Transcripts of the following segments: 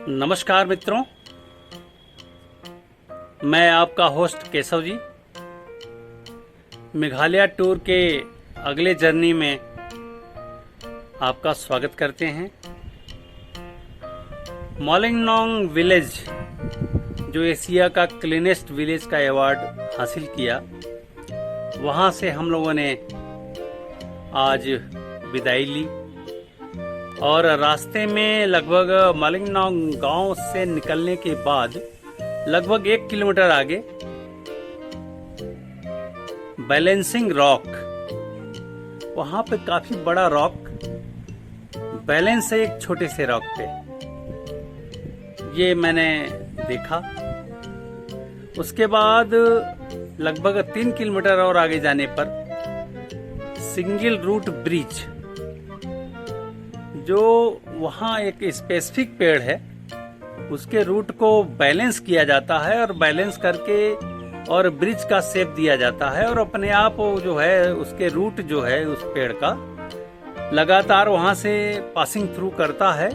नमस्कार मित्रों, मैं आपका होस्ट केशव जी। मेघालय टूर के अगले जर्नी में आपका स्वागत करते हैं। मोलिंगनोंग विलेज जो एशिया का क्लीनेस्ट विलेज का अवार्ड हासिल किया, वहाँ से हम लोगों ने आज विदाई ली और रास्ते में लगभग मोलिंगनोंग गांव से निकलने के बाद लगभग 1 किलोमीटर आगे बैलेंसिंग रॉक, वहां पे काफी बड़ा रॉक बैलेंस है एक छोटे से रॉक पे, ये मैंने देखा। उसके बाद लगभग 3 किलोमीटर और आगे जाने पर सिंगल रूट ब्रिज, जो वहाँ एक स्पेसिफिक पेड़ है, उसके रूट को बैलेंस किया जाता है और बैलेंस करके और ब्रिज का शेप दिया जाता है और अपने आप जो है उसके रूट जो है उस पेड़ का लगातार वहाँ से पासिंग थ्रू करता है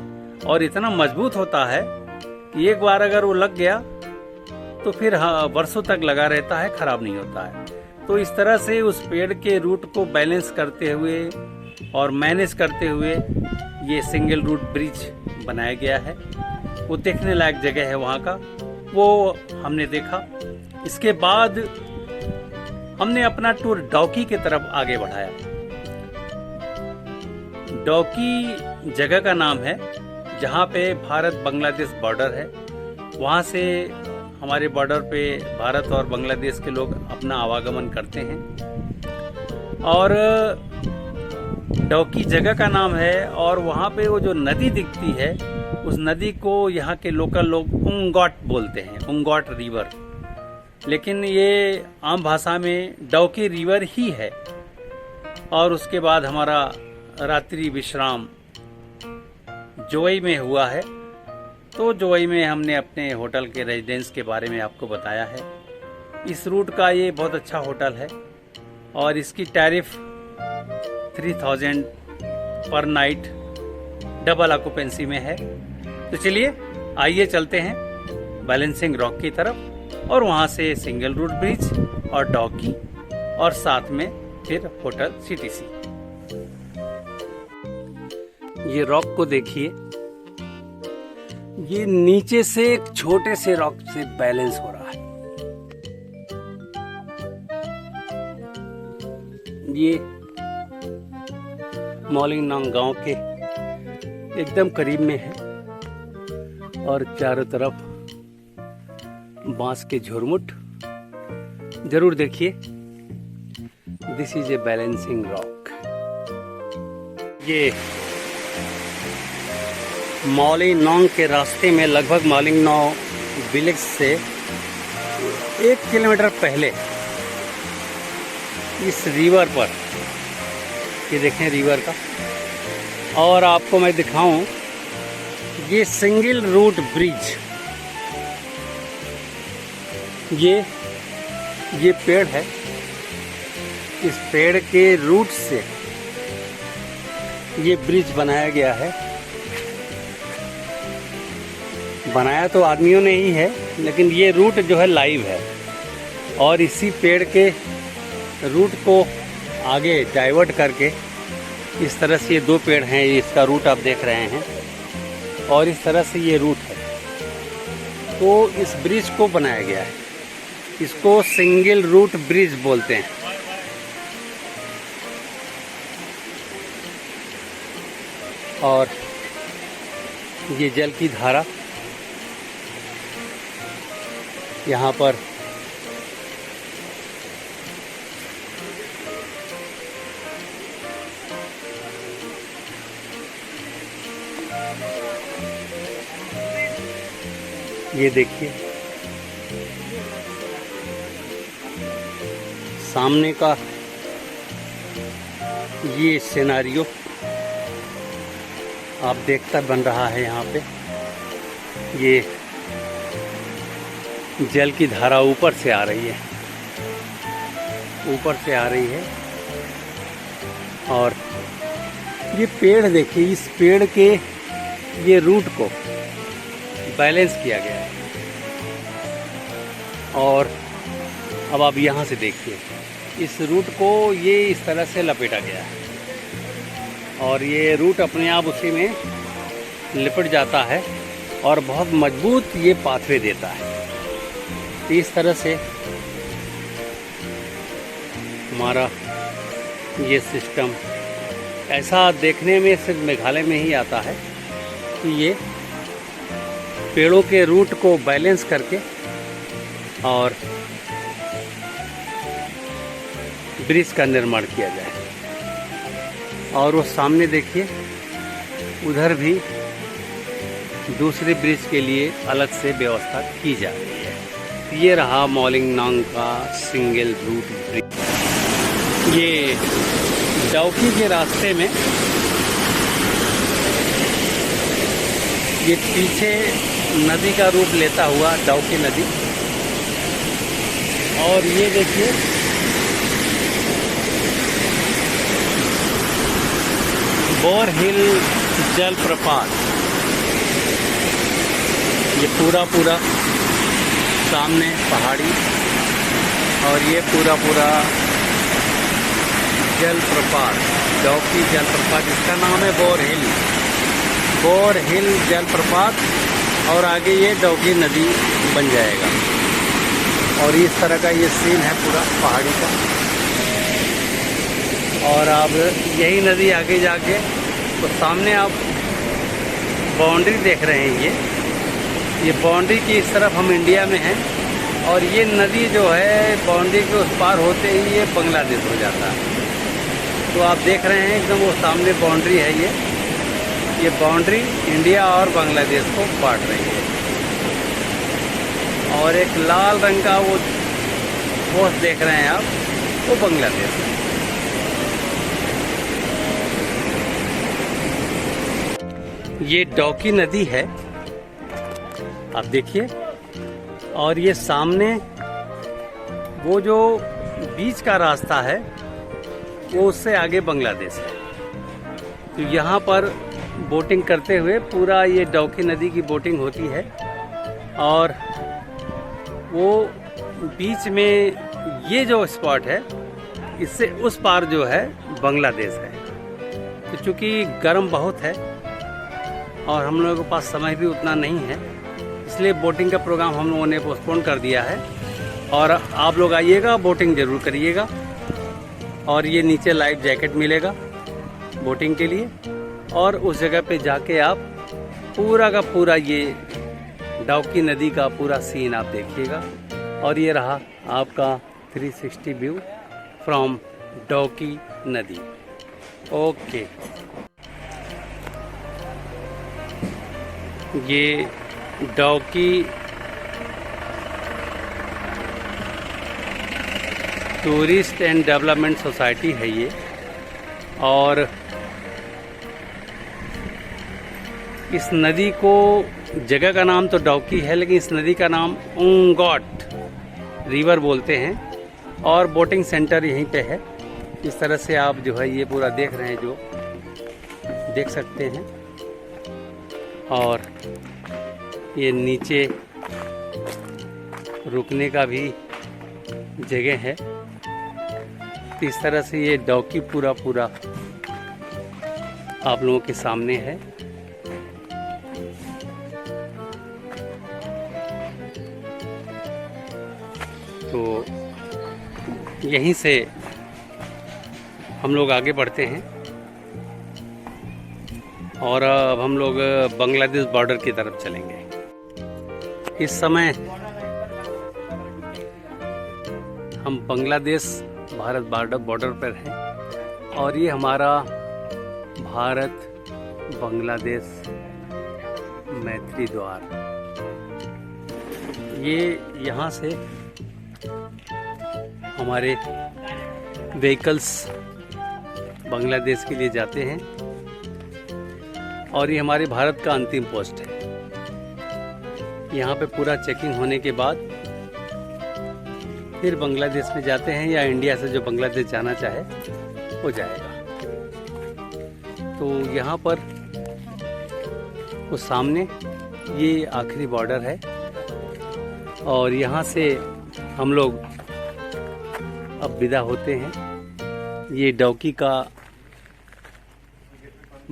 और इतना मजबूत होता है कि एक बार अगर वो लग गया तो फिर वर्षों तक लगा रहता है, खराब नहीं होता है। तो इस तरह से उस पेड़ के रूट को बैलेंस करते हुए और मैनेज करते हुए ये सिंगल रूट ब्रिज बनाया गया है। वो देखने लायक जगह है वहाँ का, वो हमने देखा। इसके बाद हमने अपना टूर डॉकी की तरफ आगे बढ़ाया। डॉकी जगह का नाम है जहाँ पे भारत बांग्लादेश बॉर्डर है। वहाँ से हमारे बॉर्डर पे भारत और बांग्लादेश के लोग अपना आवागमन करते हैं और डॉकी जगह का नाम है। और वहाँ पे वो जो नदी दिखती है, उस नदी को यहाँ के लोकल लोग उंगॉट बोलते हैं, उंगॉट रिवर, लेकिन ये आम भाषा में डॉकी रिवर ही है। और उसके बाद हमारा रात्रि विश्राम जोई में हुआ है। तो जोई में हमने अपने होटल के रेजिडेंस के बारे में आपको बताया है। इस रूट का ये बहुत अच्छा होटल है और इसकी टैरिफ 3000 पर नाइट डबल ऑक्यूपेंसी में है। तो चलिए आइए चलते हैं बैलेंसिंग रॉक की तरफ और वहाँ से सिंगल रूट ब्रिज और डॉकी और साथ में फिर होटल सीटीसी। ये रॉक को देखिए, ये नीचे से एक छोटे से रॉक से बैलेंस हो रहा है। ये मोलिंगनोंग गांव के एकदम करीब में है और चारों तरफ बांस के झुरमुट। जरूर देखिए, this is a balancing rock. ये मोलिंगनोंग के रास्ते में लगभग मोलिंगनोंग विलेज से 1 किलोमीटर पहले इस रिवर पर, ये देखें रिवर का, और आपको मैं दिखाऊं ये सिंगल रूट ब्रिज, ये पेड़ है। इस पेड़ के रूट से ये ब्रिज बनाया गया है। बनाया तो आदमियों ने ही है, लेकिन ये रूट जो है लाइव है और इसी पेड़ के रूट को आगे डाइवर्ट करके इस तरह से ये 2 पेड़ हैं, इसका रूट आप देख रहे हैं और इस तरह से ये रूट है। तो इस ब्रिज को बनाया गया है, इसको सिंगल रूट ब्रिज बोलते हैं। और ये जल की धारा यहाँ पर ये देखिए सामने का ये सिनेरियो आप देखता बन रहा है। यहाँ पे ये जल की धारा ऊपर से आ रही है, ऊपर से आ रही है। और ये पेड़ देखिए, इस पेड़ के ये रूट को बैलेंस किया गया है। और अब आप यहाँ से देखिए, इस रूट को ये इस तरह से लपेटा गया है और ये रूट अपने आप उसी में लिपट जाता है और बहुत मजबूत ये पाथवे देता है। तो इस तरह से हमारा ये सिस्टम ऐसा देखने में सिर्फ मेघालय में ही आता है कि ये पेड़ों के रूट को बैलेंस करके और ब्रिज का निर्माण किया जाए। और वो सामने देखिए, उधर भी दूसरे ब्रिज के लिए अलग से व्यवस्था की जा रही है। ये रहा मोलिंगनांग का सिंगल रूट ब्रिज। ये डाउकी के रास्ते में ये पीछे नदी का रूप लेता हुआ डाउकी नदी, और ये देखिए बोर हिल जलप्रपात। ये पूरा सामने पहाड़ी और ये पूरा जलप्रपात, डाउकी जलप्रपात, जिसका नाम है बोर हिल जलप्रपात। और आगे ये डाउकी नदी बन जाएगा। और इस तरह का ये सीन है पूरा पहाड़ी का। और अब यही नदी आगे जाके तो सामने आप बाउंड्री देख रहे हैं। ये बाउंड्री की इस तरफ हम इंडिया में हैं और ये नदी जो है बाउंड्री के उस पार होते ही ये बांग्लादेश हो जाता है। तो आप देख रहे हैं एकदम वो सामने बाउंड्री है। ये बाउंड्री इंडिया और बांग्लादेश को बांट रही है। और एक लाल रंग का वो पोस्ट देख रहे हैं आप, वो बांग्लादेश है। ये डाउकी नदी है, आप देखिए। और ये सामने वो जो बीच का रास्ता है वो उससे आगे बांग्लादेश है। तो यहाँ पर बोटिंग करते हुए पूरा ये डाउकी नदी की बोटिंग होती है। और वो बीच में ये जो स्पॉट है, इससे उस पार जो है बांग्लादेश है। तो चूँकि गर्म बहुत है और हम लोगों के पास समय भी उतना नहीं है, इसलिए बोटिंग का प्रोग्राम हम लोगों ने पोस्टपोन कर दिया है। और आप लोग आइएगा, बोटिंग ज़रूर करिएगा। और ये नीचे लाइफ जैकेट मिलेगा बोटिंग के लिए। और उस जगह पे जाके आप पूरा का पूरा ये डाउकी नदी का पूरा सीन आप देखिएगा। और ये रहा आपका 360 व्यू फ्रॉम डाउकी नदी। ओके, ये Dawki tourist and development society है ये। और इस नदी को, जगह का नाम तो डाउकी है लेकिन इस नदी का नाम उंगॉट रिवर बोलते हैं। और बोटिंग सेंटर यहीं पे है। इस तरह से आप जो है ये पूरा देख रहे हैं, जो देख सकते हैं। और ये नीचे रुकने का भी जगह है। इस तरह से ये डाउकी पूरा आप लोगों के सामने है। तो यहीं से हम लोग आगे बढ़ते हैं और अब हम लोग बांग्लादेश बॉर्डर की तरफ चलेंगे। इस समय हम बांग्लादेश भारत बॉर्डर पर हैं और ये हमारा भारत बांग्लादेश मैत्री द्वार। ये यहाँ से हमारे व्हीकल्स बांग्लादेश के लिए जाते हैं और ये हमारे भारत का अंतिम पोस्ट है। यहाँ पे पूरा चेकिंग होने के बाद फिर बांग्लादेश में जाते हैं, या इंडिया से जो बांग्लादेश जाना चाहे वो जाएगा। तो यहाँ पर वो सामने ये आखिरी बॉर्डर है और यहाँ से हम लोग अब विदा होते हैं। ये डाउकी का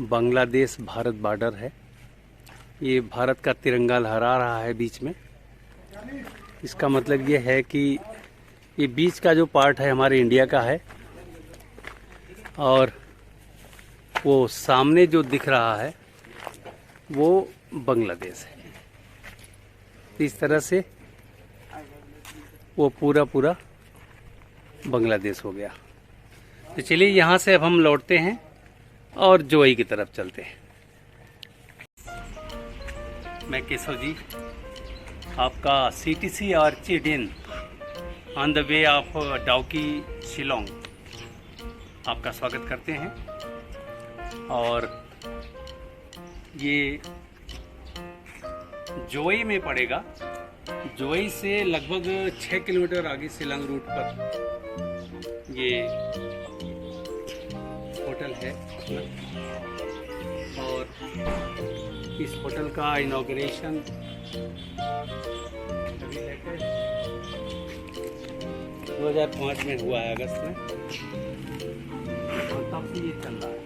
बांग्लादेश भारत बॉर्डर है। ये भारत का तिरंगा लहरा रहा है बीच में। इसका मतलब ये है कि ये बीच का जो पार्ट है हमारे इंडिया का है और वो सामने जो दिख रहा है वो बांग्लादेश है। इस तरह से वो पूरा बांग्लादेश हो गया। तो चलिए यहाँ से अब हम लौटते हैं और जोई की तरफ चलते हैं। मैं केशव जी आपका CTC orchid on the way of Dawki Shillong आपका स्वागत करते हैं। और ये जोई में पड़ेगा। जोई से लगभग 6 किलोमीटर आगे शिलोंग रूट पर ये होटल है और इस होटल का इनॉग्रेशन अभी लेटेस्ट 2005 में हुआ है, अगस्त में, और तब से ये चल रहा है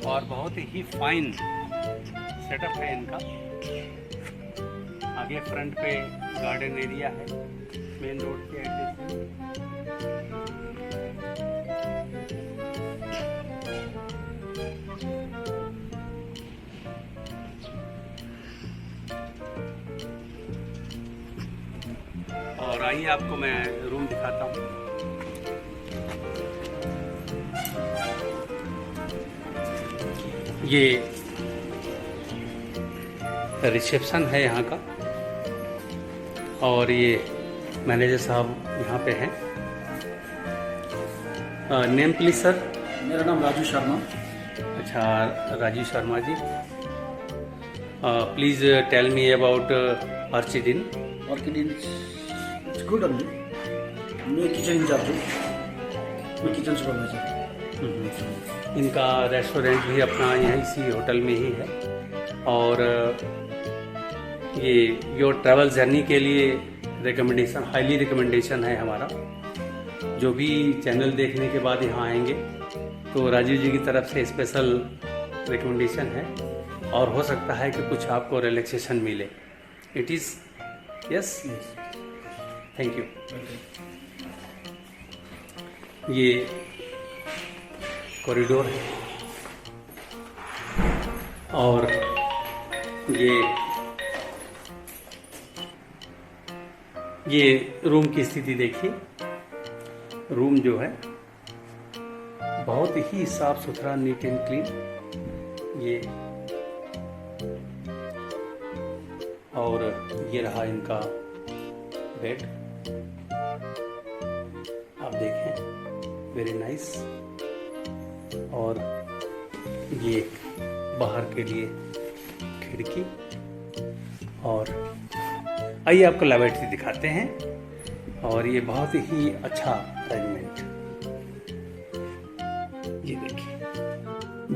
और बहुत ही फाइन सेटअप है इनका। आगे फ्रंट पे गार्डन एरिया है मेन रोड के एड्रेस। और आइए आपको मैं रूम दिखाता हूँ। ये रिसेप्शन है यहाँ का और ये मैनेजर साहब यहाँ पे हैं। Name please sir. मेरा नाम राजू शर्मा। अच्छा, Raju Sharma ji, please tell me about Orchid Inn. Orchid Inn it's good only. मैं किचन इंचार्ज हूँ, मैं किचन सुपरवाइजर। इनका रेस्टोरेंट भी अपना यहीं इसी होटल में ही है और ये योर ट्रैवल जर्नी के लिए रिकमेंडेशन, हाईली रिकमेंडेशन है हमारा। जो भी चैनल देखने के बाद यहाँ आएंगे तो राजीव जी की तरफ से स्पेशल रिकमेंडेशन है और हो सकता है कि कुछ आपको रिलैक्सेशन मिले। It is yes, thank you. ये कॉरिडोर है और ये रूम की स्थिति देखिए। रूम जो है बहुत ही साफ सुथरा, नीट एंड क्लीन। ये और ये रहा इनका बेड, आप देखें, वेरी नाइस। और ये बाहर के लिए खिड़की और आइए आपको लैबोरेटरी दिखाते हैं। और ये बहुत ही अच्छा अरेंजमेंट, ये देखिए,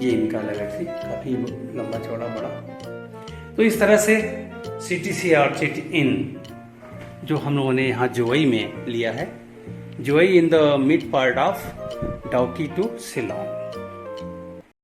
ये इनका लैबोरेटरी काफ़ी लंबा चौड़ा बड़ा। तो इस तरह से CTC ऑर्चिड इन जो हम लोगों ने यहाँ जोई में लिया है, जोई in the mid part of Dawki to Shillong.